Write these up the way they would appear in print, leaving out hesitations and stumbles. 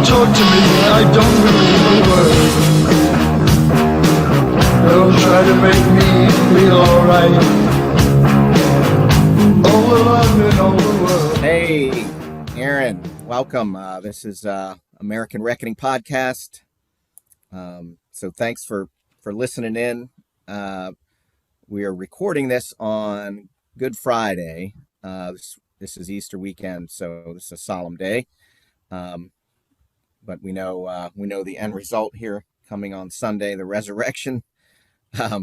talk to me, I don't believe a word. Don't try to make me feel alright. All the love in all the world. Hey, Aaron, welcome. This is American Reckoning Podcast. So thanks for listening in. We are recording this on Good Friday. This is Easter weekend, so this is a solemn day. But we know the end result here coming on Sunday, the resurrection.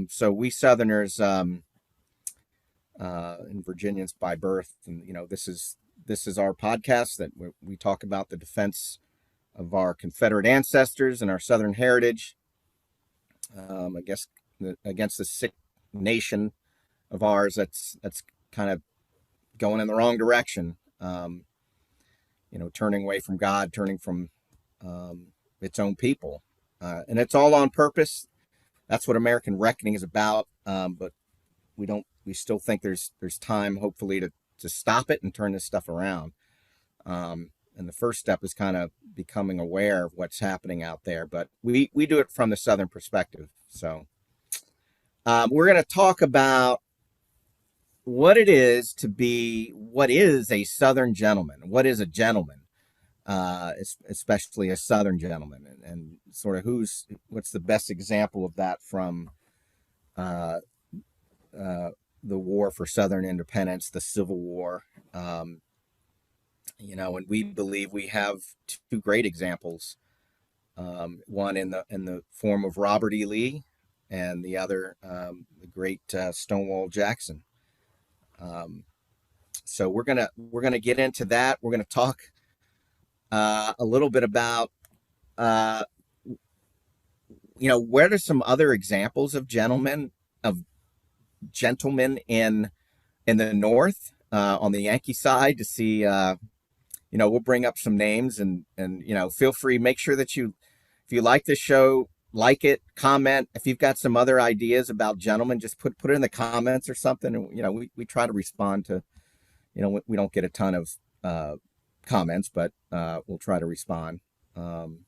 So we Southerners and Virginians by birth, and this is our podcast that we talk about the defense of our Confederate ancestors and our Southern heritage. I guess against the sick nation of ours that's kind of going in the wrong direction. Turning away from God, turning from its own people, and it's all on purpose. That's what American Reckoning is about. But we still think there's time, hopefully, to stop it and turn this stuff around. And the first step is kind of becoming aware of what's happening out there. But we do it from the Southern perspective. So we're going to talk about what it is what is a Southern gentleman? What is a gentleman? Especially a Southern gentleman, and sort of what's the best example of that from the war for Southern independence, the Civil War. And we believe we have two great examples. One in the form of Robert E. Lee, and the other the great Stonewall Jackson. So we're gonna get into that. We're gonna talk a little bit about where are some other examples of gentlemen in the North, on the Yankee side, to see. We'll bring up some names, and feel free. Make sure that if you like this show, like it, comment. If you've got some other ideas about gentlemen, just put it in the comments or something. And we try to respond to. We don't get a ton of comments, but we'll try to respond. And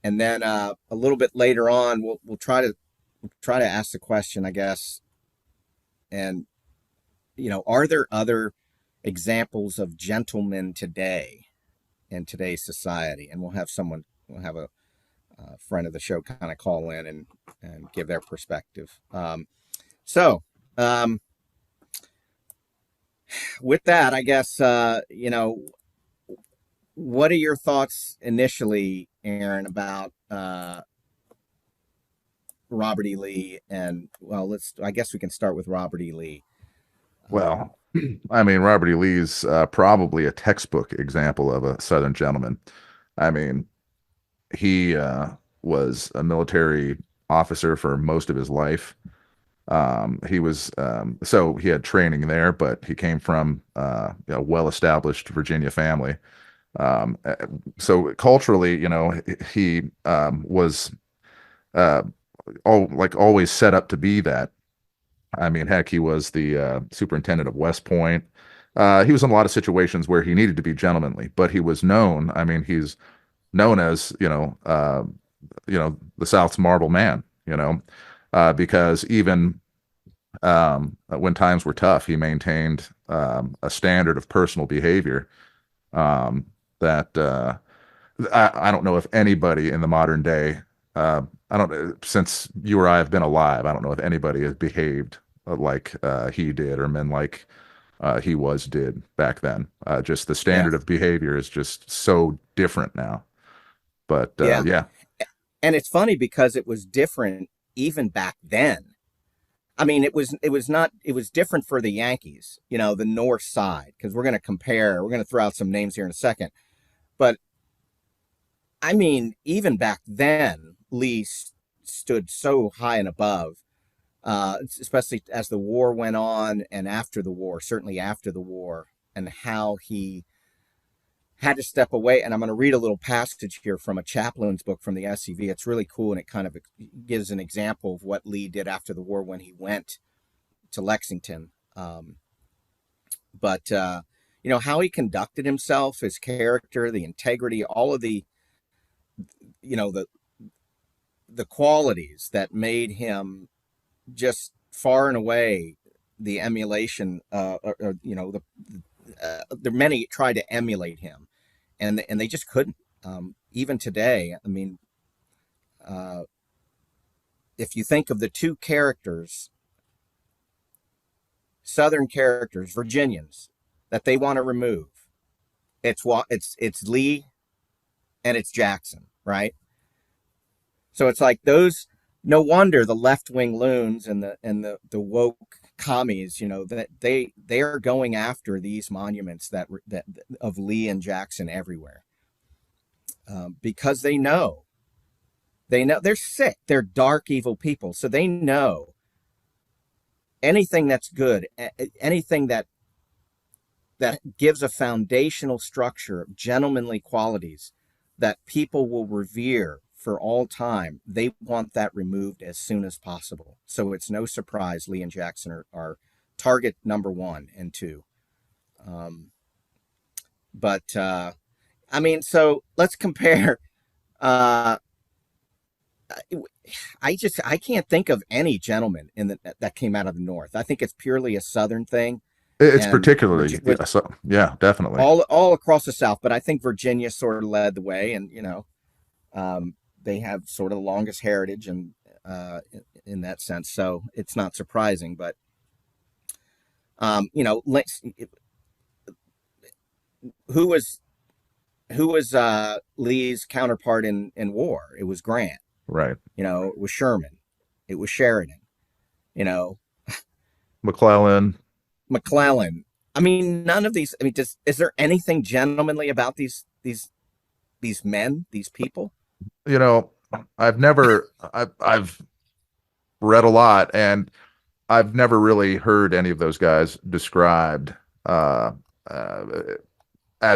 then a little bit later on, we'll try to ask the question, I guess. And are there other examples of gentlemen today in today's society? And we'll have a friend of the show kind of call in and give their perspective. With that, I guess, what are your thoughts initially, Aaron, about Robert E. Lee? And I guess we can start with Robert E. Lee. Well, I mean, Robert E. Lee's probably a textbook example of a Southern gentleman. I mean, he was a military officer for most of his life. He was so he had training there, but he came from a well-established Virginia family. So culturally, he was always set up to be that. I mean, heck, he was the superintendent of West Point. He was in a lot of situations where he needed to be gentlemanly, but he was known. I mean, he's known as the South's marble man. Because even when times were tough, he maintained a standard of personal behavior that I don't know if anybody in the modern day, since you or I have been alive, I don't know if anybody has behaved like he did, or men like he did back then. Just the standard of behavior is just so different now. But yeah. And it's funny because it was different even back then. I mean, it was different for the Yankees, the North side, because we're going to throw out some names here in a second. But I mean, even back then, Lee stood so high and above, especially as the war went on and after the war, certainly after the war, and how he had to step away. And I'm going to read a little passage here from a chaplain's book from the SCV. It's really cool, and it kind of gives an example of what Lee did after the war when he went to Lexington. But how he conducted himself, his character, the integrity, all of the the qualities that made him just far and away the emulation, there many tried to emulate him, and they just couldn't. Even today, I mean, uh, if you think of the two characters, Southern characters, Virginians, that they want to remove, it's Lee and it's Jackson, right? So it's like those. No wonder the left wing loons and the woke commies, that they are going after these monuments that of Lee and Jackson everywhere, because they know they're sick, they're dark, evil people, so they know anything that's good, anything that gives a foundational structure of gentlemanly qualities that people will revere for all time. They want that removed as soon as possible. So it's no surprise Lee and Jackson are target number 1 and 2. But I mean, so let's compare. Uh, I can't think of any gentleman that came out of the North. I think it's purely a Southern thing. It's And particularly, so, yeah, definitely. all across the South, but I think Virginia sort of led the way, and they have sort of the longest heritage, and in that sense, so it's not surprising. But who was Lee's counterpart in war? It was Grant. Right. It was Sherman. It was Sheridan. McClellan. I mean, none of these. I mean, is there anything gentlemanly about these men, these people? I've read a lot, and I've never really heard any of those guys described as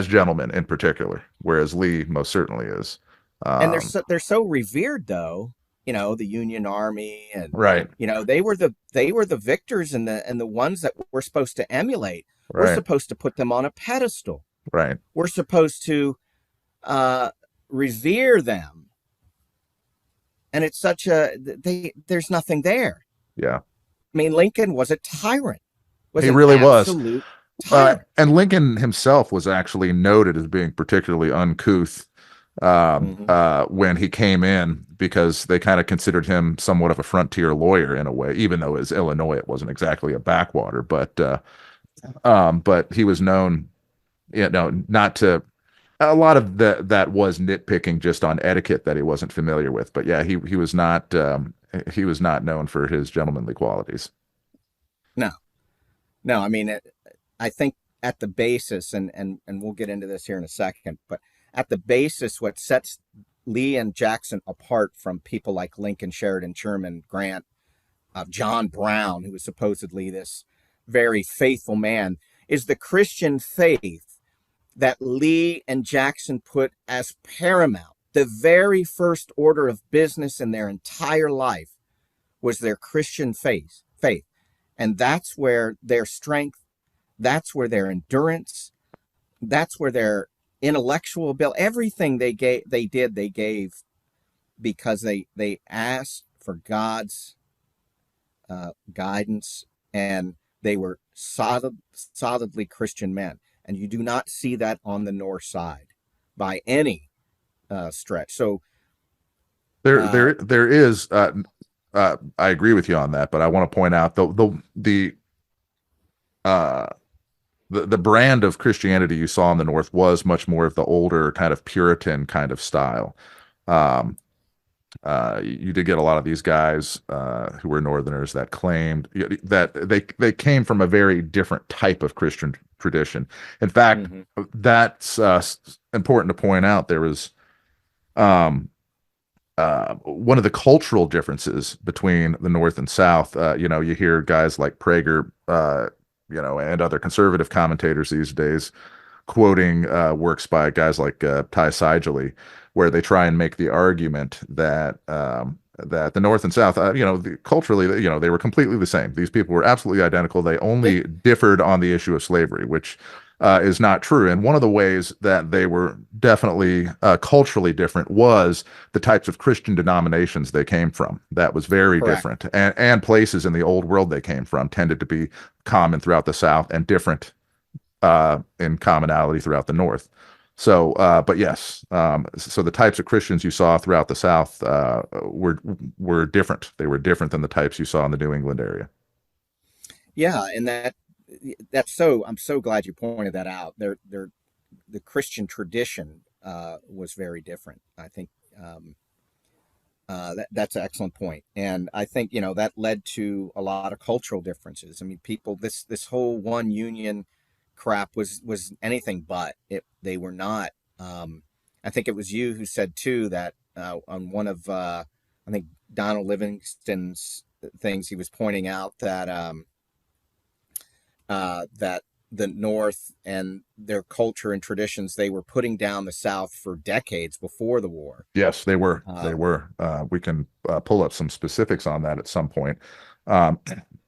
gentlemen in particular, whereas Lee most certainly is. And they're so revered, though. The Union Army, and right. They were the victors, and the ones that we're supposed to emulate. Right. We're supposed to put them on a pedestal. Right. We're supposed to revere them. And it's such there's nothing there. Yeah. I mean, Lincoln was a tyrant. He really was. Tyrant. And Lincoln himself was actually noted as being particularly uncouth when he came in, because they kind of considered him somewhat of a frontier lawyer in a way, even though as Illinois, it wasn't exactly a backwater, but he was known, not to. A lot of that was nitpicking just on etiquette that he wasn't familiar with. But yeah, he was not known for his gentlemanly qualities. No. I mean, I think at the basis, and we'll get into this here in a second, but at the basis, what sets Lee and Jackson apart from people like Lincoln, Sheridan, Sherman, Grant, John Brown, who was supposedly this very faithful man, is the Christian faith that Lee and Jackson put as paramount. The very first order of business in their entire life was their Christian faith. And that's where their strength, that's where their endurance, that's where their intellectual ability, everything they gave because they asked for God's guidance, and they were solidly Christian men. And you do not see that on the North side by any stretch. So there is. I agree with you on that, but I want to point out the brand of Christianity you saw in the North was much more of the older kind of Puritan kind of style. You did get a lot of these guys who were Northerners that claimed that they came from a very different type of Christian tradition. In fact, that's important to point out. There was one of the cultural differences between the North and South. You hear guys like Prager, and other conservative commentators these days quoting works by guys like Ty Seidule, where they try and make the argument that the North and South, culturally, they were completely the same. These people were absolutely identical. They only differed on the issue of slavery, which is not true. And one of the ways that they were definitely culturally different was the types of Christian denominations they came from. That was very Correct. different. And places in the old world they came from tended to be common throughout the South and different in commonality throughout the North. So, but yes, so the types of Christians you saw throughout the South were different. They were different than the types you saw in the New England area. Yeah, and that's so. I'm so glad you pointed that out. The Christian tradition was very different. I think that's an excellent point, and I think that led to a lot of cultural differences. I mean, people this whole one union crap was anything but it. They were not. I think it was you who said too that on one of I think Donald Livingston's things, he was pointing out that the North and their culture and traditions, they were putting down the South for decades before the war. Yes, they were. They Um, were. We can pull up some specifics on that at some point. Um,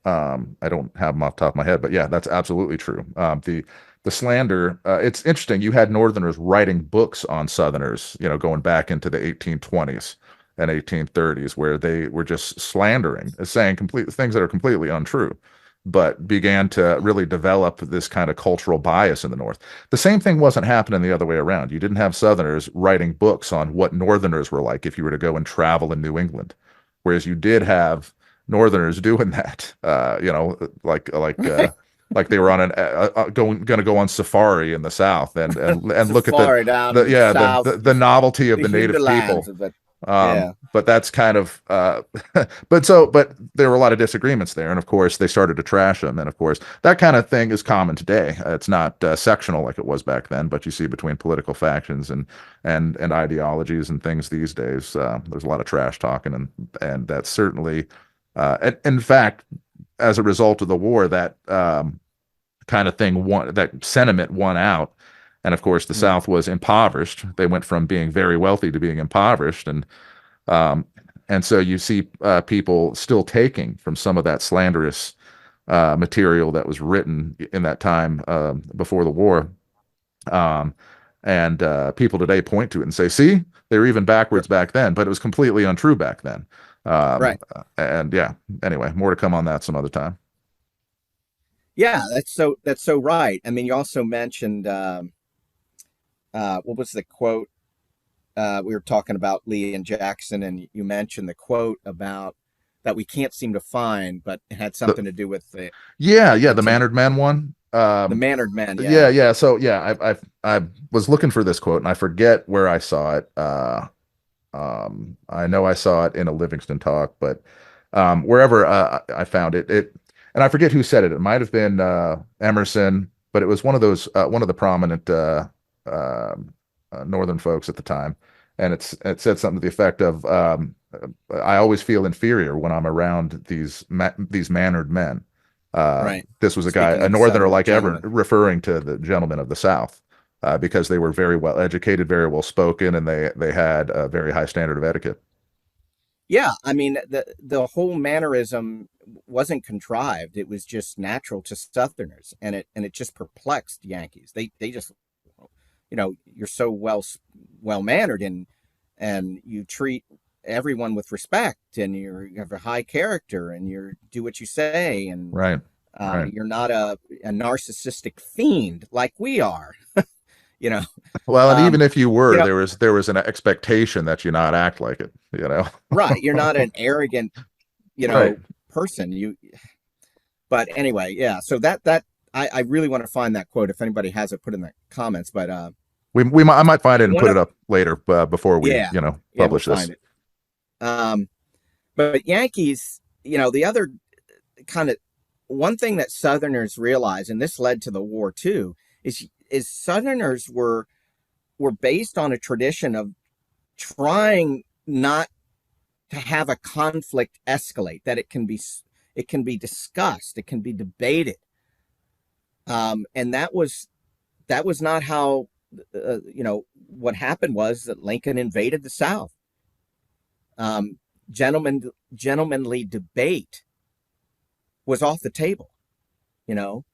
I don't have them off the top of my head, but yeah, that's absolutely true. The slander. It's interesting. You had Northerners writing books on Southerners, going back into the 1820s and 1830s, where they were just slandering, saying complete things that are completely untrue, but began to really develop this kind of cultural bias in the North. The same thing wasn't happening the other way around. You didn't have Southerners writing books on what Northerners were like if you were to go and travel in New England, whereas you did have Northerners doing that. right. Like they were on an going to go on safari in the South and look at Safari down in the South, the novelty of the the native hinterlands people. of it. Yeah. But that's kind of but there were a lot of disagreements there, and of course they started to trash them, and of course that kind of thing is common today. It's not sectional like it was back then, but you see between political factions and ideologies and things these days. There's a lot of trash talking, and that's certainly in fact, as a result of the war, that kind of thing won, that sentiment won out. And of course, the Mm. South was impoverished. They went from being very wealthy to being impoverished, um, and so you see people still taking from some of that slanderous material that was written in that time before the war. Um, and people today point to it and say, "See, they were even backwards back then, but it was completely untrue back then." Right. And yeah, anyway, more to come on that some other time. Yeah, that's so right. I mean, you also mentioned what was the quote? We were talking about Lee and Jackson, and you mentioned the quote about that we can't seem to find, but it had The, something to do with yeah, the the team, mannered man one. the mannered men. Yeah, Yeah, yeah. So yeah, I was looking for this quote and I forget where I saw it. I know I saw it in a Livingston talk, but wherever I found it, and I forget who said it. It might have been Emerson, but it was one of the prominent Northern folks at the time, and it said something to the effect of, "I always feel inferior when I'm around these mannered men." right. This was a guy, Speaking a of Northerner Southern like ever, gentlemen. referring to the gentlemen of the South because they were very well educated, very well spoken, and they had a very high standard of etiquette. Yeah, I mean the whole mannerism wasn't contrived. It was just natural to Southerners, and it just perplexed Yankees. They just you're so well mannered, and you treat everyone with respect, and you have a high character, and you do what you say, and Right, right. you're not a narcissistic fiend like we are. you know, Well, and even um, if you you were, know, there was an expectation that you not act like it, you know? right? You're not an arrogant, Right. person. But anyway, yeah. So I really want to find that quote. If anybody has it, put in the comments. But I might find it and one put it of up later before we, yeah, yeah, we'll publish this. find it. Um, but Yankees, the other kind of one thing that Southerners realized, and this led to the war too, is Southerners were based on a tradition of trying not to have a conflict escalate, that it can be discussed, it can be debated, and that was not how what happened was that Lincoln invaded the South. um, gentlemanly debate was off the table. you know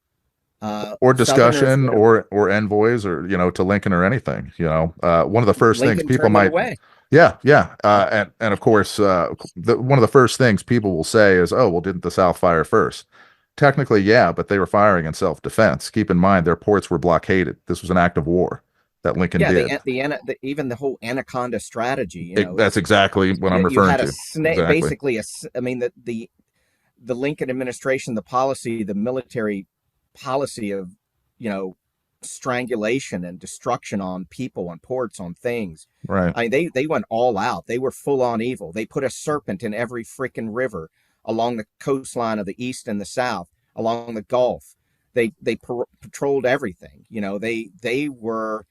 or Southerners discussion would have, or envoys or to Lincoln or anything. One of the first things Lincoln people turned it might, away. yeah, yeah, and of course, one of the first things people will say is, oh, well, didn't the South fire first? Technically, yeah, but they were firing in self-defense. Keep in mind their ports were blockaded. This was an act of war that Lincoln Yeah, did. even the whole anaconda strategy, That's exactly what I'm you referring had a to. snake, Exactly. basically I mean, the Lincoln administration, the policy, the military policy of, you know, strangulation and destruction on people, on ports, on things. Right. I mean, they went all out. They were full on evil. They put a serpent in every freaking river along the coastline of the East and the South, along the Gulf. They patrolled everything. They were.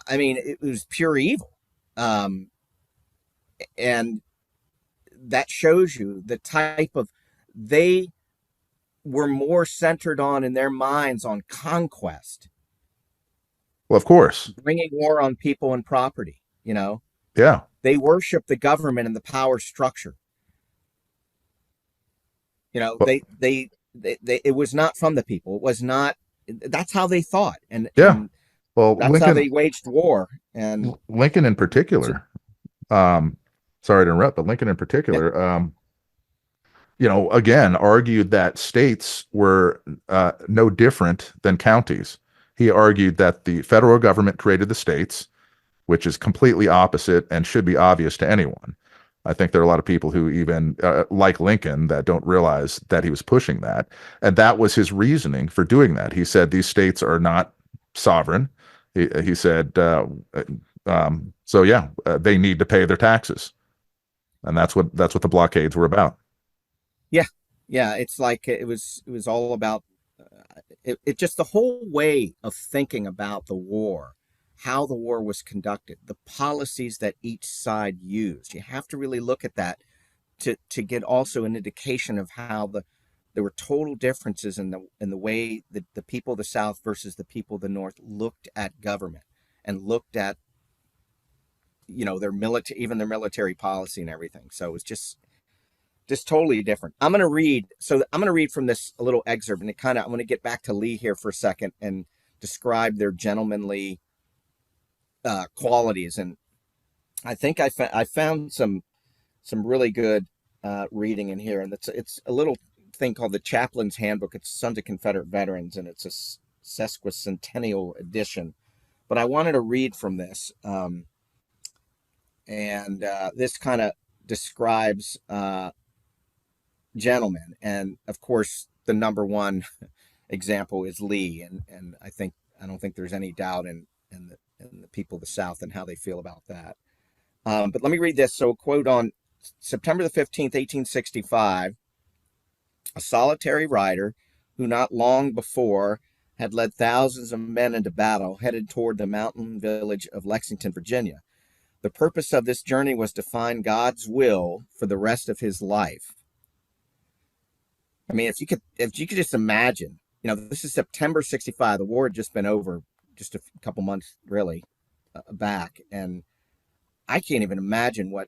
I mean, it was pure evil, um, and that shows you the type of they were more centered on in their minds on conquest, Well, of course. bringing war on people and property. Yeah. They worship the government and the power structure. You know, Well, it was not from the people. It was not. That's how they thought, and yeah. and Well, that's how they waged war. And Lincoln in to, particular. Um, sorry to interrupt, but Lincoln in yeah, particular. Again, argued that states were no different than counties. He argued that the federal government created the states, which is completely opposite and should be obvious to anyone. I think there are a lot of people who even like Lincoln that don't realize that he was pushing that. And that was his reasoning for doing that. He said these states are not sovereign. He said, so yeah, they need to pay their taxes. And that's what the blockades were about. yeah, yeah. It's like it was all about it. Just the whole way of thinking about the war, how the war was conducted, the policies that each side used. You have to really look at that to get also an indication of how there were total differences in the way that the people of the South versus the people of the North looked at government and looked at their military, even their military policy and everything. So it was just totally different. I'm going to read from this a little excerpt, and I'm going to get back to Lee here for a second and describe their gentlemanly qualities. And I think I found some really good reading in here, and it's a little thing called the Chaplain's Handbook. It's Sons of Confederate Veterans, and it's a sesquicentennial edition. But I wanted to read from this, and this kind of describes gentlemen, and of course the number one example is Lee, and I don't think there's any doubt in the people of the South and how they feel about that. But let me read this. So, a quote on September the 15th, 1865, a solitary rider who not long before had led thousands of men into battle headed toward the mountain village of Lexington, Virginia. The purpose of this journey was to find God's will for the rest of his life. I mean, if you could just imagine, this is September 65. The war had just been over just a couple months really back. And I can't even imagine what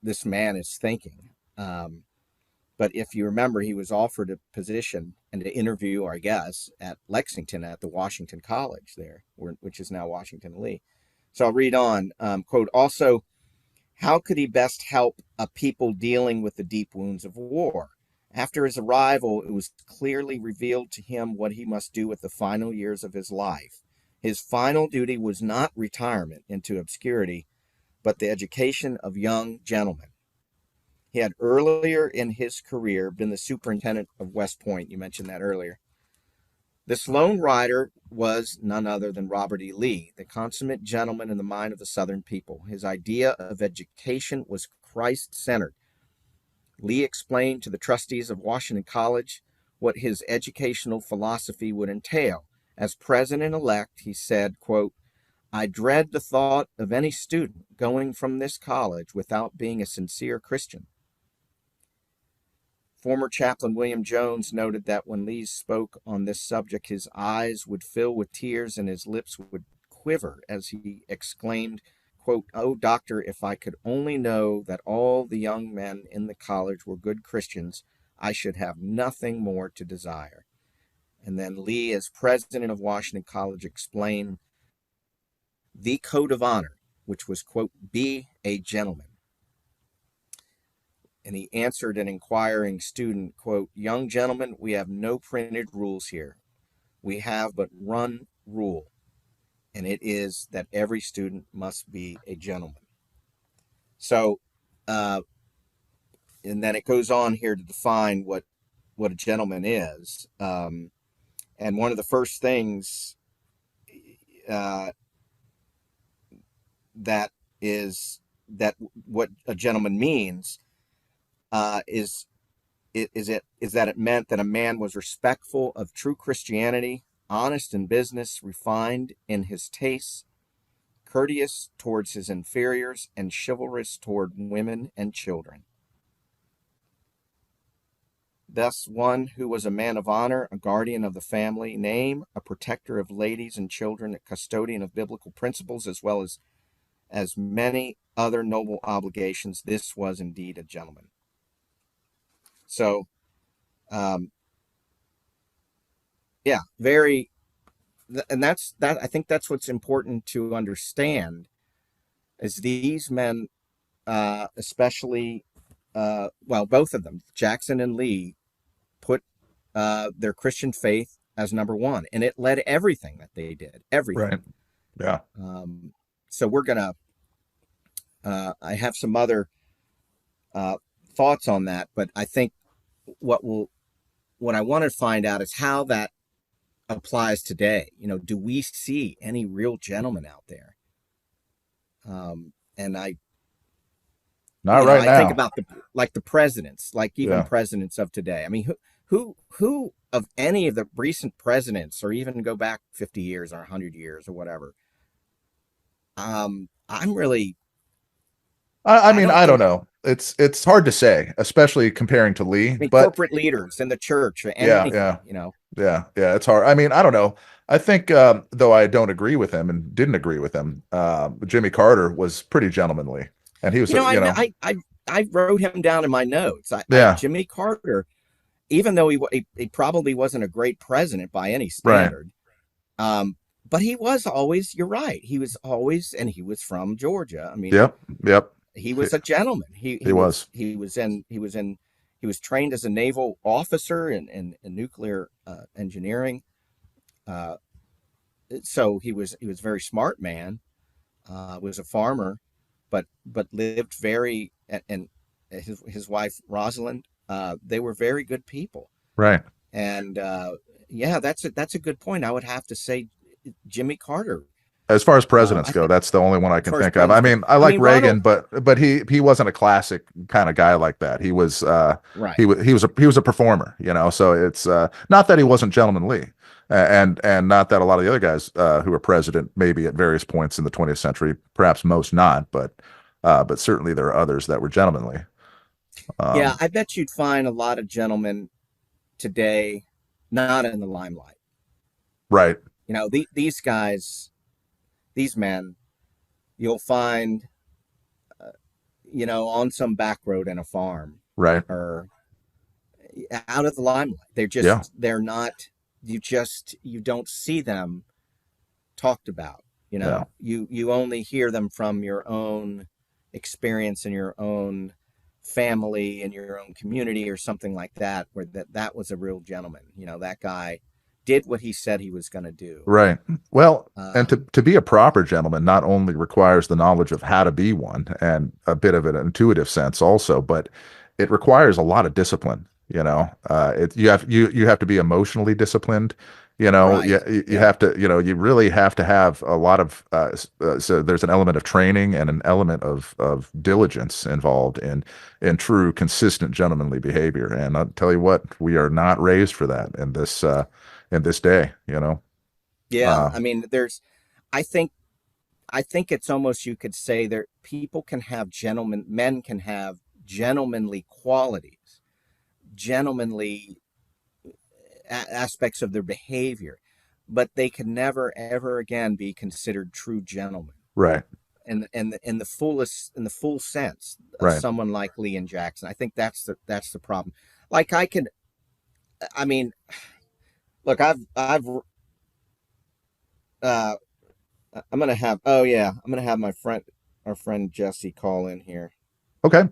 this man is thinking. But if you remember, he was offered a position and an interview, I guess, at Lexington at the Washington College there, which is now Washington Lee. So I'll read on. Quote, also, how could he best help a people dealing with the deep wounds of war? After his arrival, it was clearly revealed to him what he must do with the final years of his life. His final duty was not retirement into obscurity, but the education of young gentlemen. He had earlier in his career been the superintendent of West Point. You mentioned that earlier. This lone rider was none other than Robert E. Lee, the consummate gentleman in the mind of the Southern people. His idea of education was Christ-centered. Lee explained to the trustees of Washington College what his educational philosophy would entail. As president-elect, he said, quote, I dread the thought of any student going from this college without being a sincere Christian. Former chaplain William Jones noted that when Lee spoke on this subject, his eyes would fill with tears and his lips would quiver as he exclaimed, quote, oh, doctor, if I could only know that all the young men in the college were good Christians, I should have nothing more to desire. And then Lee, as president of Washington College, explained the code of honor, which was, quote, be a gentleman. And he answered an inquiring student, quote, young gentlemen, we have no printed rules here. We have but one rule, and it is that every student must be a gentleman. So, and then it goes on here to define what a gentleman is. And one of the first things that what a gentleman means is that it meant that a man was respectful of true Christianity, honest in business, refined in his tastes, courteous towards his inferiors, and chivalrous toward women and children. Thus, one who was a man of honor, a guardian of the family name, a protector of ladies and children, a custodian of biblical principles, as well as many other noble obligations, this was indeed a gentleman. So, yeah, very, and that. I think that's what's important to understand is these men, especially, both of them, Jackson and Lee, put their Christian faith as number one, and it led everything that they did. Everything. Right. Yeah. So we're gonna. I have some other thoughts on that, but I think what I want to find out is how that applies today. Do we see any real gentlemen out there? And I Not right now. I think about the presidents, like even Yeah. presidents of today. I mean, who of any of the recent presidents, or even go back 50 years or 100 years or whatever. I'm really. I mean, I don't know. It's hard to say, especially comparing to Lee. I mean, but corporate leaders in the church, or Yeah, anything, yeah. It's hard. I mean, I don't know. I think, though I don't agree with him and didn't agree with him, Jimmy Carter was pretty gentlemanly, and he was, I wrote him down in my notes. Yeah. Jimmy Carter, even though he probably wasn't a great president by any Right. standard, but he was always. You're right. He was always, and he was from Georgia. I mean, Yep. he was a gentleman. He was trained as a naval officer in nuclear engineering. So he was a very smart man. Was a farmer, but lived very, and his wife Rosalind. They were very good people. Right. And yeah, that's a good point. I would have to say Jimmy Carter. As far as presidents go, that's the only one I can think of. I mean, I like Reagan, but he wasn't a classic kind of guy like that. He was right. He was a performer, So it's not that he wasn't gentlemanly, and not that a lot of the other guys who were president maybe at various points in the 20th century, perhaps most not, but certainly there are others that were gentlemanly. Yeah, I bet you'd find a lot of gentlemen today not in the limelight. Right. These guys. These men, you'll find, on some back road in a farm, right, or out of the limelight. They're not. You don't see them talked about. You only hear them from your own experience in your own family and your own community or something like that, where that was a real gentleman. That guy did what he said he was going to do. Right. Well, and to be a proper gentleman not only requires the knowledge of how to be one and a bit of an intuitive sense also, but it requires a lot of discipline. You have to be emotionally disciplined. Right. You have to, you really have to have a lot of, so there's an element of training and an element of diligence involved in true, consistent gentlemanly behavior. And I'll tell you what, we are not raised for that in this day, Yeah. I mean, I think it's almost, you could say that men can have gentlemanly qualities, gentlemanly aspects of their behavior, but they can never, ever again be considered true gentlemen. Right. And in the full sense of right. someone like Lee and Jackson. I think that's the problem. Look, uh, I'm gonna have. Oh yeah, I'm gonna have our friend Jesse, call in here. Okay.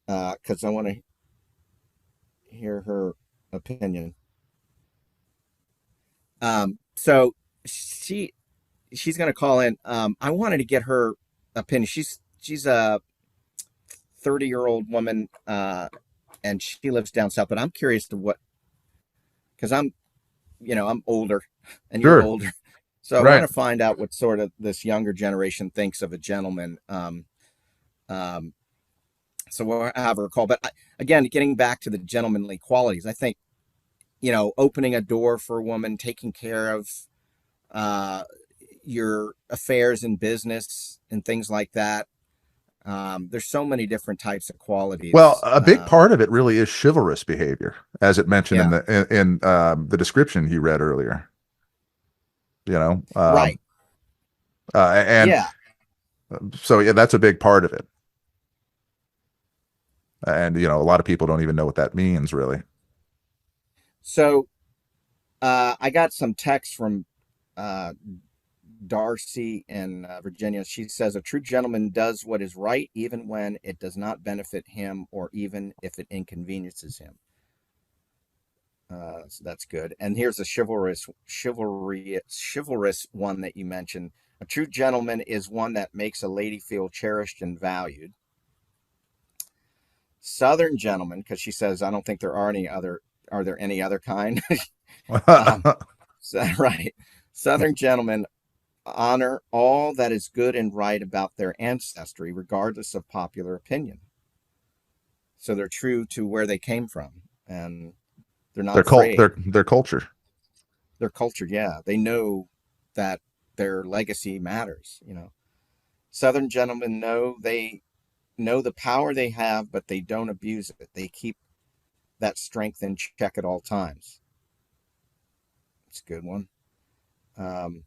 Because I want to hear her opinion. So she she's gonna call in. I wanted to get her opinion. She's a 30-year-old woman, and she lives down south. But I'm curious to what, because I'm older, and you're Sure. older, so I want Right. to find out what sort of this younger generation thinks of a gentleman. Um, so we'll have her call. But again, getting back to the gentlemanly qualities, I think opening a door for a woman, taking care of uh, your affairs in business and things like that. There's so many different types of Well, qualities. a big part of it really is chivalrous behavior, as it mentioned in Yeah, the description you read earlier. You know, right. and Yeah. so yeah, that's a big part of it. And a lot of people don't even know what that means, really. So I got some text from uh, Darcy in Virginia. She says a true gentleman does what is right, even when it does not benefit him or even if it inconveniences him. So that's good. And here's a chivalrous one that you mentioned. A true gentleman is one that makes a lady feel cherished and valued. Southern gentleman, because she says I don't think there are any other. Are there any other kind? um, right. Southern gentlemen honor all that is good and right about their ancestry, regardless of popular opinion. So they're true to where they came from, and they're not afraid. Their culture. Their culture, yeah, they know that their legacy matters. Southern gentlemen know the power they have, but they don't abuse it. They keep that strength in check at all times. It's a good one. Um,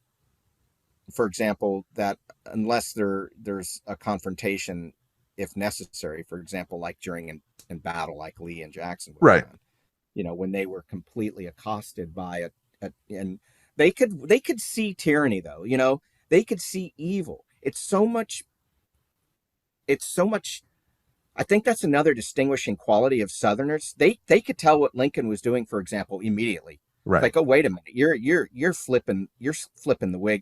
for example, that unless there's a confrontation, if necessary, for example, like during in battle, like Lee and Jackson would have Right. done, when they were completely accosted by and they could see tyranny, though. They could see evil. It's so much. I think that's another distinguishing quality of Southerners. They could tell what Lincoln was doing, for example, immediately. It's Right. like, oh, wait a minute, you're flipping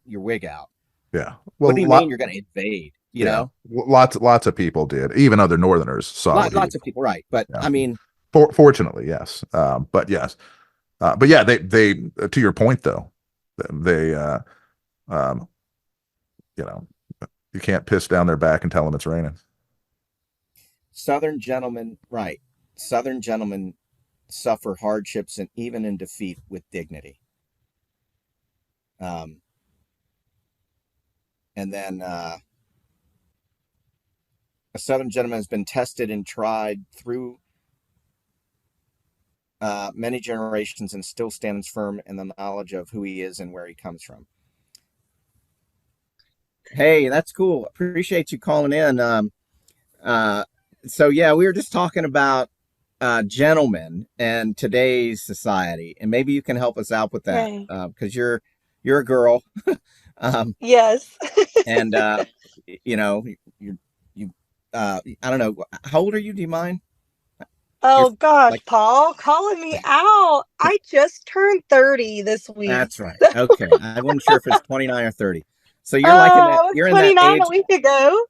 your wig out. Yeah. What Well, do you mean you're going to invade? yeah. Lots of people did. Even other Northerners saw what he. Lots of people, right? But Yeah. I mean, Fortunately, yes. But yes. But yeah, they to your point though, they um, you know, you can't piss down their back and tell them it's raining. Southern gentlemen, right? Southern gentlemen suffer hardships and even in defeat with dignity. Um, and then a Southern gentleman has been tested and tried through many generations and still stands firm in the knowledge of who he is and where he comes from. Hey, that's cool. Appreciate you calling in. Uh, so yeah, we were just talking about gentlemen and today's society, and maybe you can help us out with that Right. because you're a girl, um, Yes. and you you I don't know, how old are you? Do you mind? You're Oh gosh, like, Paul, calling me out. I just turned 30 this week. that's right. Okay, I wasn't sure if it's 29 or 30. So you're like in Oh, that I was you're in that 29 a age week ago.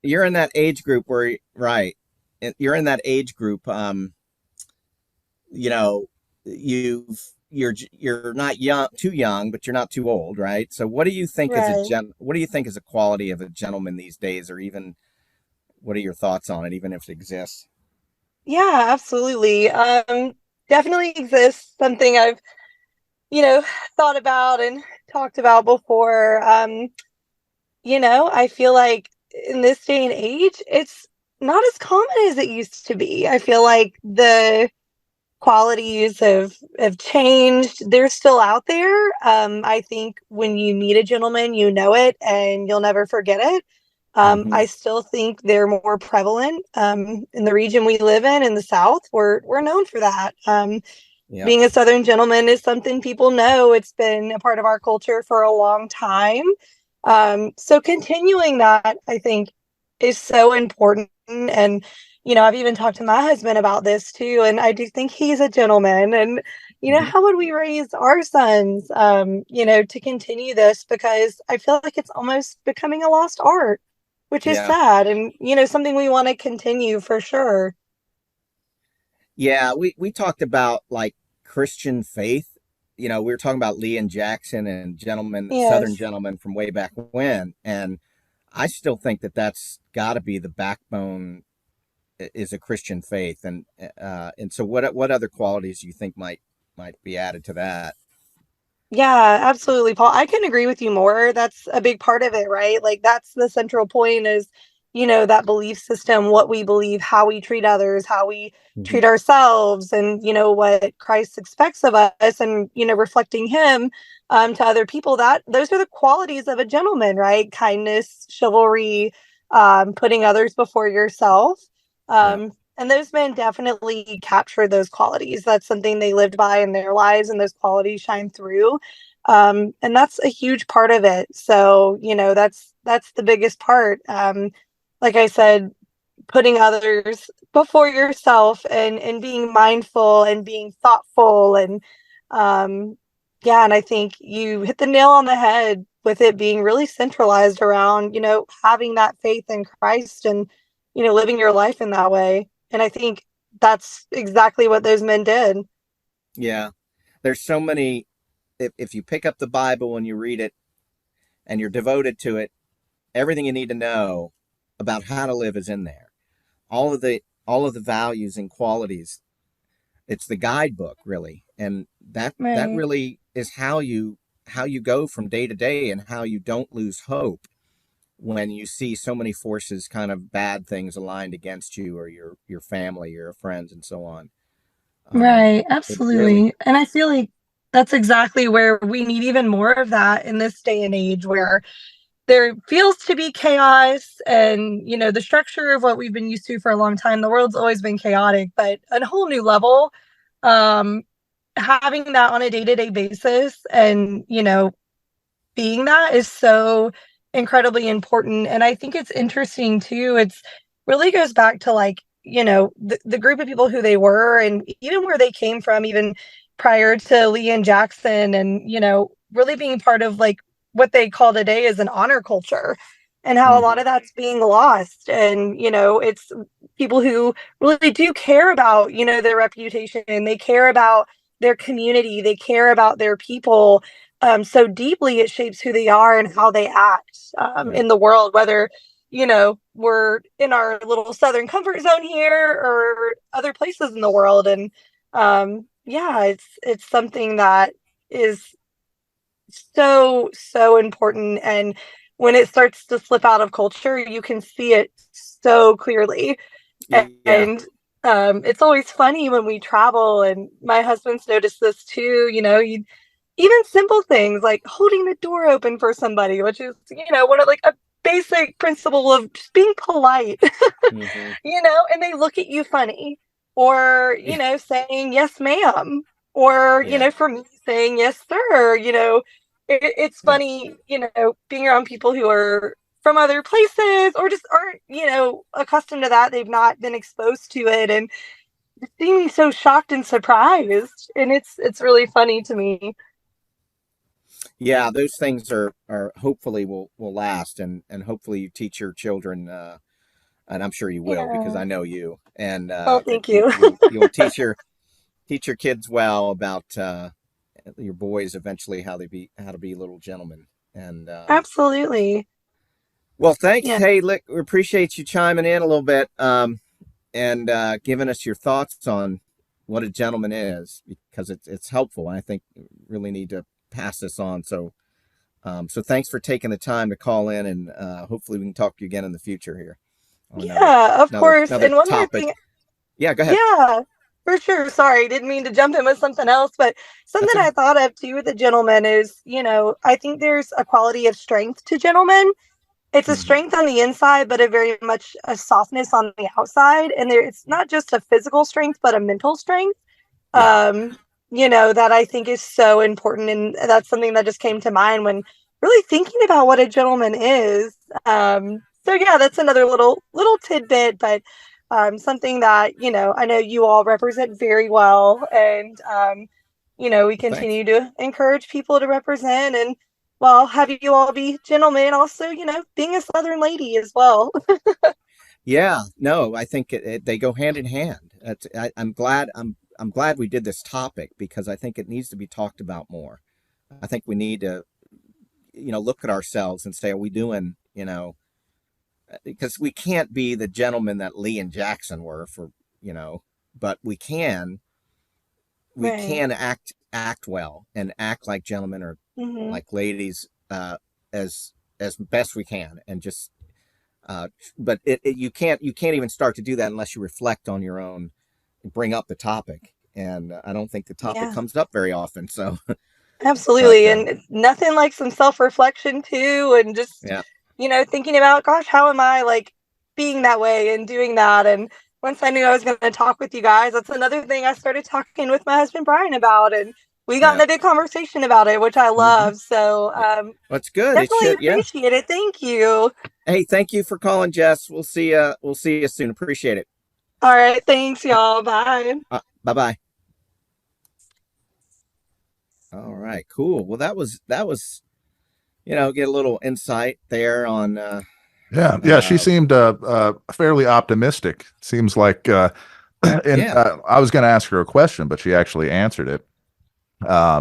you're in that age group where right, you're in that age group. You know, you're not too young, but you're not too old, right? So Right. what do you think is a quality of a gentleman these days, or even what are your thoughts on it, even if it exists? Yeah, absolutely. Definitely exists. Something I've, you know, thought about and talked about before. I feel like in this day and age, it's not as common as it used to be. I feel like the qualities have changed. They're still out there. I think when you meet a gentleman, you know it and you'll never forget it. Hmm. I still think they're more prevalent in the region we live in the South. We're known for that. Yeah. Being a Southern gentleman is something people know. It's been a part of our culture for a long time. So continuing that, I think, is so important. And, I've even talked to my husband about this too. And I do think he's a gentleman. And, Hmm. how would we raise our sons, to continue this? Because I feel like it's almost becoming a lost art, which is Yeah. sad. And, something we want to continue for sure. Yeah. We talked about like Christian faith. We were talking about Lee and Jackson and Southern Yes. gentlemen from way back when. And I still think that that's got to be the backbone is a Christian faith. And so what other qualities do you think might be added to that? Yeah, absolutely, Paul. I can agree with you more. That's a big part of it, right? Like that's the central point is, that belief system, what we believe, how we treat others, how we Hmm. treat ourselves, and what Christ expects of us, and reflecting Him to other people. That those are the qualities of a gentleman, right? Kindness, chivalry, putting others before yourself. Yeah. And those men definitely captured those qualities. That's something they lived by in their lives, and those qualities shine through. And that's a huge part of it. So, that's the biggest part. Like I said, putting others before yourself and being mindful and being thoughtful and yeah, and I think you hit the nail on the head with it being really centralized around, having that faith in Christ and, living your life in that way. And I think that's exactly what those men did. Yeah. There's so many if you pick up the Bible and you read it and you're devoted to it, everything you need to know about how to live is in there. All of the values and qualities. It's the guidebook really. And that Right. really is how you go from day to day and how you don't lose hope when you see so many forces kind of bad things aligned against you or your family, your friends and so on. Right, It really absolutely. And I feel like that's exactly where we need even more of that in this day and age where there feels to be chaos and the structure of what we've been used to for a long time. The world's always been chaotic, but on a whole new level. um Having that on a day-to-day basis and being that is so incredibly important. And I think it's interesting too. It's really goes back to like, the group of people who they were and even where they came from, even prior to Lee and Jackson, and, really being part of like what they call today as an honor culture and how a lot Mhm. of that's being lost. And, it's people who really do care about, their reputation, they care about their community, they care about their people so deeply. It shapes who they are and how they act Yeah. in the world, whether we're in our little southern comfort zone here or other places in the world. And yeah, it's something that is so important. And when it starts to slip out of culture, you can see it so clearly. Yeah. And it's always funny when we travel, and my husband's noticed this too. You even simple things like holding the door open for somebody, which is, one of like a basic principle of just being polite, Hmm. and they look at you funny, or, Yeah. saying yes, ma'am, or, Yeah. for me saying yes, sir, it's Yeah. funny, being around people who are from other places or just aren't, accustomed to that. They've not been exposed to it and seeming so shocked and surprised. And it's really funny to me. Yeah, those things are hopefully will last and hopefully you teach your children and I'm sure you will because Yeah. I know you and Oh, that thank you. you'll teach your kids well about your boys eventually how to be little gentlemen and Absolutely. well thanks. Yeah. Hey, look, we appreciate you chiming in a little bit and giving us your thoughts on what a gentleman is because it's helpful and I think we really need to pass this on. So thanks for taking the time to call in, and hopefully we can talk to you again in the future here on Yeah, of course. another And one more topic. thing. Yeah, go ahead. Yeah, for sure. Sorry, didn't mean to jump in with something else, but That's something okay. I thought of too with a gentleman is, I think there's a quality of strength to gentlemen. It's a Hmm. strength on the inside, but a very much a softness on the outside. And it's not just a physical strength, but a mental strength. Yeah. Um, that I think is so important. And that's something that just came to mind when really thinking about what a gentleman is. So yeah, that's another little tidbit, but something that, I know you all represent very well. And, we Thanks. continue to encourage people to represent and, well, have you all be gentlemen, also, being a Southern lady as well. Yeah, no, I think they go hand in hand. I'm glad I'm glad we did this topic because I think it needs to be talked about more. I think we need to, look at ourselves and say, are we doing, because we can't be the gentleman that Lee and Jackson were you know, but we Right. can act well and act like gentlemen or Hmm. like ladies as best we can and just but you can't even start to do that unless you reflect on your own, bring up the topic, and I don't think the topic Yeah. comes up very often. So, but Absolutely. And nothing like some self-reflection too, and just, yeah, thinking about, gosh, how am I like being that way and doing that? And once I knew I was going to talk with you guys, that's another thing I started talking with my husband Brian about, and we got in yeah, a big conversation about it, which I mm-hmm. love. So Yeah. Well, it's good. It definitely should, yeah. appreciate it. Thank you. Hey, thank you for calling, Jess. We'll see you. We'll see you soon. Appreciate it. All right. Thanks, y'all. Bye. Bye bye. All right, cool. Well, that was get a little insight there on Yeah, yeah, she uh seemed fairly optimistic. Seems like and yeah, I was going to ask her a question, but she actually answered it. I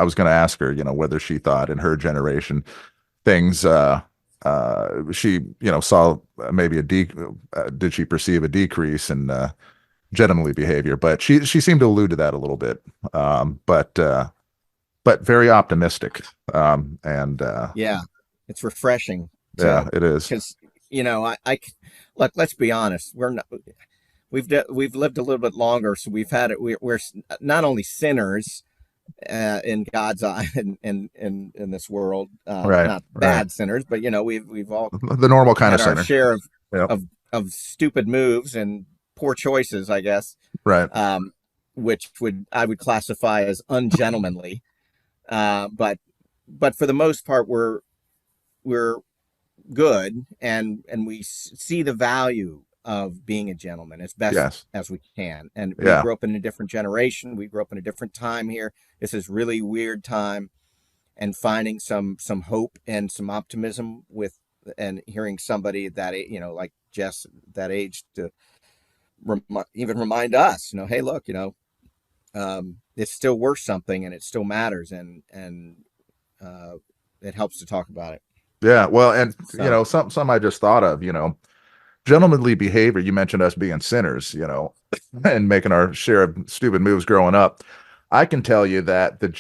was going to ask her, whether she thought in her generation things she, saw maybe did she perceive a decrease in gentlemanly behavior, but she seemed to allude to that a little bit. But very optimistic. And yeah. It's refreshing yeah, to it is. because I look. Let's be honest. We're not. We've lived a little bit longer, so we've had it. We're not only sinners in God's eye in this world, Right, not right. bad sinners, but we've all The normal kind had of our center. share of Yep. of of stupid moves and poor choices, I guess, Right. um, which I would classify as ungentlemanly. But for the most part, we're good and we see the value of being a gentleman as best Yes. as we can. And we Yeah. grew up in a different generation. We grew up in a different time here. This is really weird time, and finding some hope and some optimism with and hearing somebody that like Jess that age to even remind us, hey, look, it's still worth something and it still matters, and uh, it helps to talk about it. Yeah. Well, and So some I just thought of, gentlemanly behavior. You mentioned us being sinners, and making our share of stupid moves growing up. I can tell you that that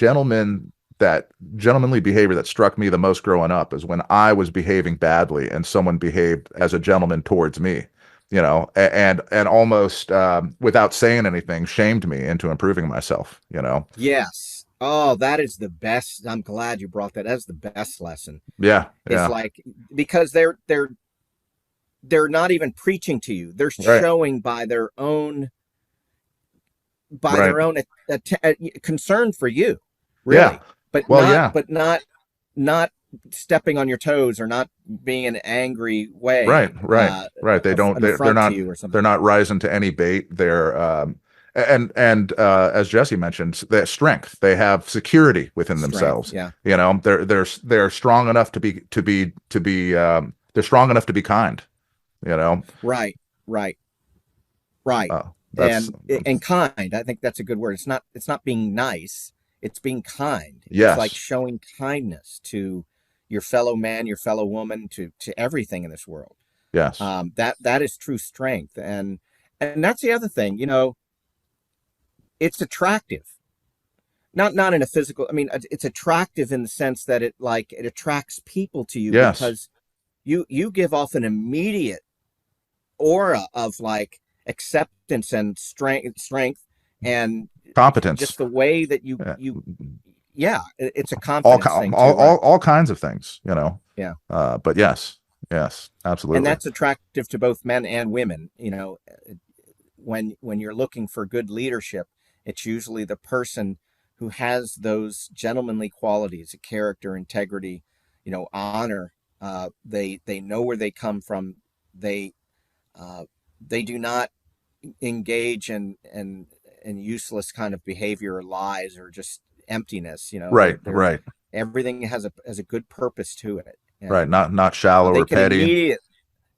gentlemanly behavior that struck me the most growing up is when I was behaving badly and someone behaved as a gentleman towards me, and almost without saying anything, shamed me into improving myself. yes, oh, that is the best. I'm glad you brought that. That's the best lesson. Yeah, Is yeah, like because they're not even preaching to you. They're right, showing by right. their own concern for you, Yeah. really, but Well, not yeah, but not not stepping on your toes or not being an angry way, right, right, right. They don't. an They're affront to not. you or They're something. not rising to any bait. They're and as Jesse mentioned, that strength. They have security within Strength, themselves. yeah, They're strong enough to be. They're strong enough to be kind. You know. right, right, right, That's and kind. I think that's a good word. It's not being nice. It's being kind. It's like yes, showing kindness to your fellow man, your fellow woman, to everything in this world. yes, That is true strength, and that's the other thing. It's attractive. Not in a physical. I mean, it's attractive in the sense that it attracts people to you yes. because you give off an immediate aura of like acceptance and strength, and Competence. just the way that Yeah. yeah, it's a confidence thing too, right? All kinds of things. Yeah, But yes, yes, and absolutely. that's attractive to both men and women. When you're looking for good leadership, It's usually the person who has those gentlemanly qualities, character, integrity, honor. They know where they come from. They uh, they do not engage in useless kind of behavior or lies or just emptiness. Right, They're right, everything has a good purpose to it, right. and Not shallow they or can petty.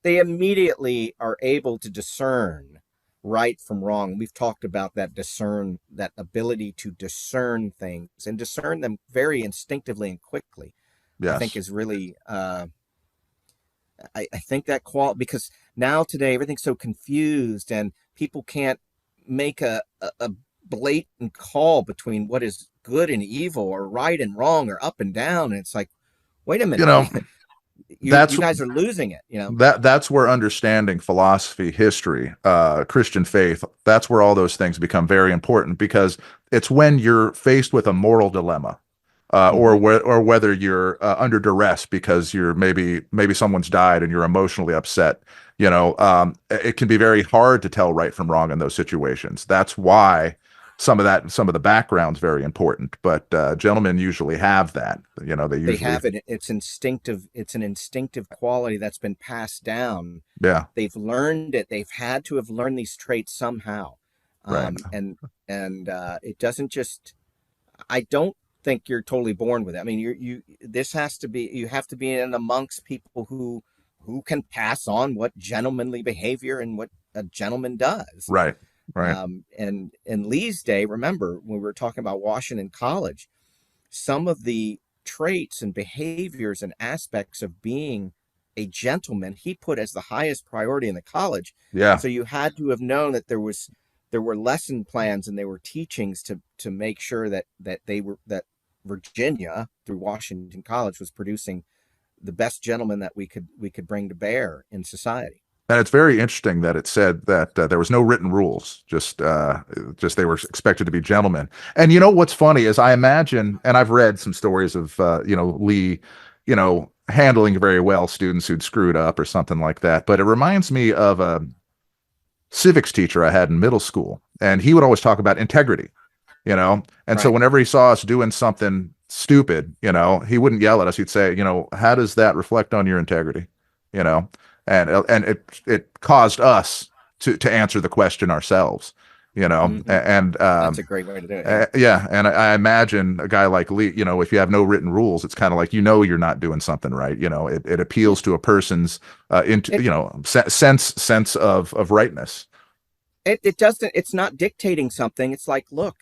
they immediately are able to discern right from wrong. We've talked about that ability to discern things and discern them very instinctively and quickly. I think Yes. is really I think that because now today everything's so confused and people can't make a blatant call between what is good and evil or right and wrong or up and down. And it's like, wait a You minute, know, you that's guys are losing it. that's where understanding philosophy, history, Christian faith, that's where all those things become very important, because it's when you're faced with a moral dilemma, Hmm. or whether you're under duress because you're maybe someone's died and you're emotionally upset. It can be very hard to tell right from wrong in those situations. That's why some of the background's very important. But gentlemen usually have that. They They usually, have it. It's instinctive. It's an instinctive quality that's been passed down. yeah, They've learned it. They've had to have learned these traits somehow. right, And it doesn't just, I don't think you're totally born with it. I mean, this has to be, you have to be in amongst people who can pass on what gentlemanly behavior and what a gentleman does. right, right. And in Lee's day, remember when we were talking about Washington College, some of the traits and behaviors and aspects of being a gentleman he put as the highest priority in the college. Yeah. So you had to have known that there were lesson plans and there were teachings to make sure that Virginia through Washington College was producing the best gentlemen that we could bring to bear in society. And it's very interesting that it said that there was no written rules, just they were expected to be gentlemen. And what's funny is I imagine, and I've read some stories of Lee, handling very well students who'd screwed up or something like that. But it reminds me of a civics teacher I had in middle school, and he would always talk about integrity. And so Right. whenever he saw us doing something stupid, he wouldn't yell at us. He'd say, how does that reflect on your integrity? You know, and it caused us to answer the question ourselves. Hmm. And That's a great way to do it. Yeah. yeah, and I imagine a guy like Lee, if you have no written rules, it's kind of like you're not doing something right. It appeals to a person's into It, sense of rightness. it doesn't. It's not dictating something. It's like, look,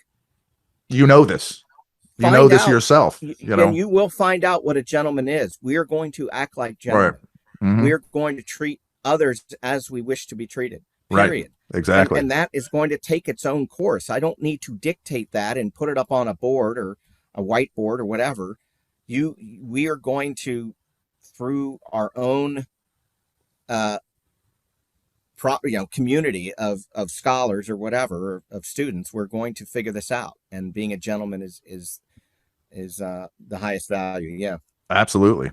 This. You know find this out, yourself. and you will find out what a gentleman is. We are going to act like Right. gentlemen. Hmm. We're going to treat others as we wish to be treated. Right. Period. Exactly. And that is going to take its own course. I don't need to dictate that and put it up on a board or a whiteboard or whatever. We are going to, through our own uh, community of scholars or whatever, or of students, we're going to figure this out. And being a gentleman is the highest value. Yeah. Absolutely.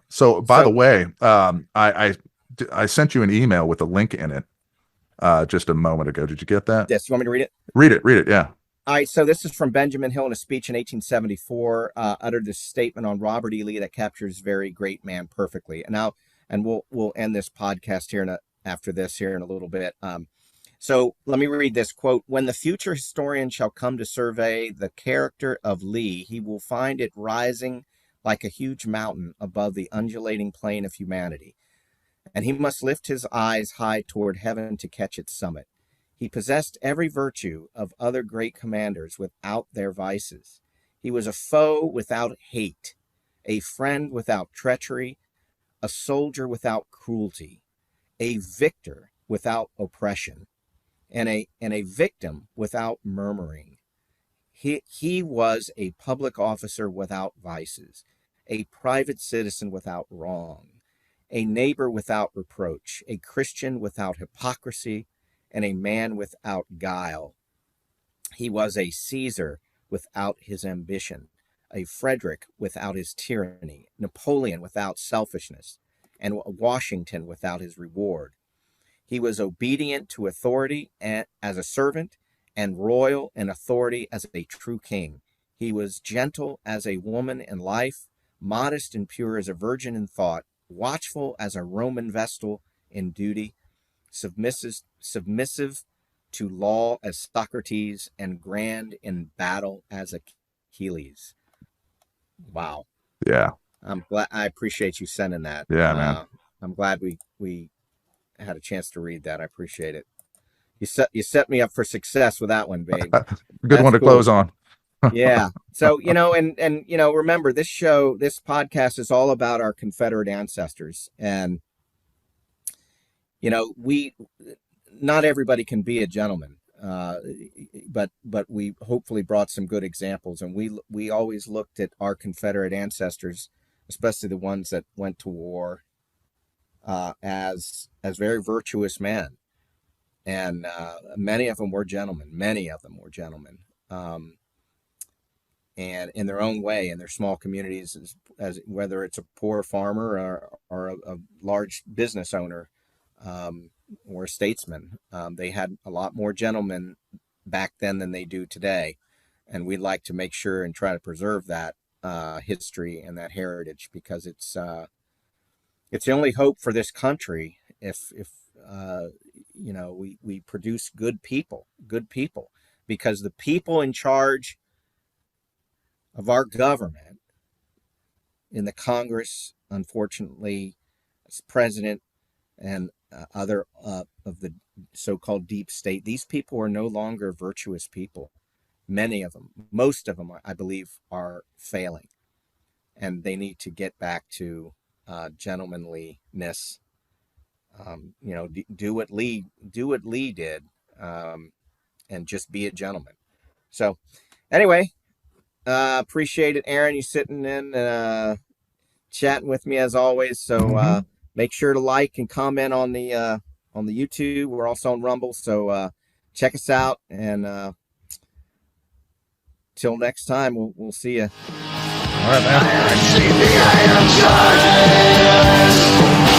So by the So way, I sent you an email with a link in it just a moment ago. Did you get that? yes, you want me to read it? Read it. Read it. Yeah. All right, so this is from Benjamin Hill in a speech in 1874, uttered this statement on Robert E. Lee that captures very great man perfectly. And we'll end this podcast here after this here in a little bit. So let me read this quote. When the future historian shall come to survey the character of Lee, he will find it rising like a huge mountain above the undulating plain of humanity, and he must lift his eyes high toward heaven to catch its summit. He possessed every virtue of other great commanders without their vices. He was a foe without hate, a friend without treachery, a soldier without cruelty, a victor without oppression, and a victim without murmuring. He was a public officer without vices, a private citizen without wrong, a neighbor without reproach, a Christian without hypocrisy, and a man without guile. He was a Caesar without his ambition, a Frederick without his tyranny, Napoleon without selfishness, and Washington without his reward. He was obedient to authority as a servant and royal in authority as a true king. He was gentle as a woman in life, modest and pure as a virgin in thought, watchful as a Roman vestal in duty, submissive to law as Socrates, and grand in battle as Achilles. Wow. Yeah. I'm glad. I appreciate you sending that. Yeah, man. I'm glad we had a chance to read that. I appreciate it. You set me up for success with that one, babe. Good That's one to cool. close on. Yeah. So, and remember, this podcast is all about our Confederate ancestors. And, not everybody can be a gentleman. But we hopefully brought some good examples, and we always looked at our Confederate ancestors, especially the ones that went to war, as very virtuous men. And many of them were gentlemen. And in their own way, in their small communities, as whether it's a poor farmer or a large business owner, or a statesman, they had a lot more gentlemen back then than they do today. And we'd like to make sure and try to preserve that history and that heritage, because it's the only hope for this country if we produce good people, because the people in charge of our government in the Congress, unfortunately, as president and other of the so-called deep state, these people are no longer virtuous people. Many of them, most of them, I believe, are failing, and they need to get back to gentlemanliness. Do what Lee did, and just be a gentleman. So, anyway, appreciate it, Aaron. You sitting in, chatting with me as always. So make sure to like and comment on the YouTube. We're also on Rumble, so check us out. And till next time, we'll see you. All right, man. I see the iron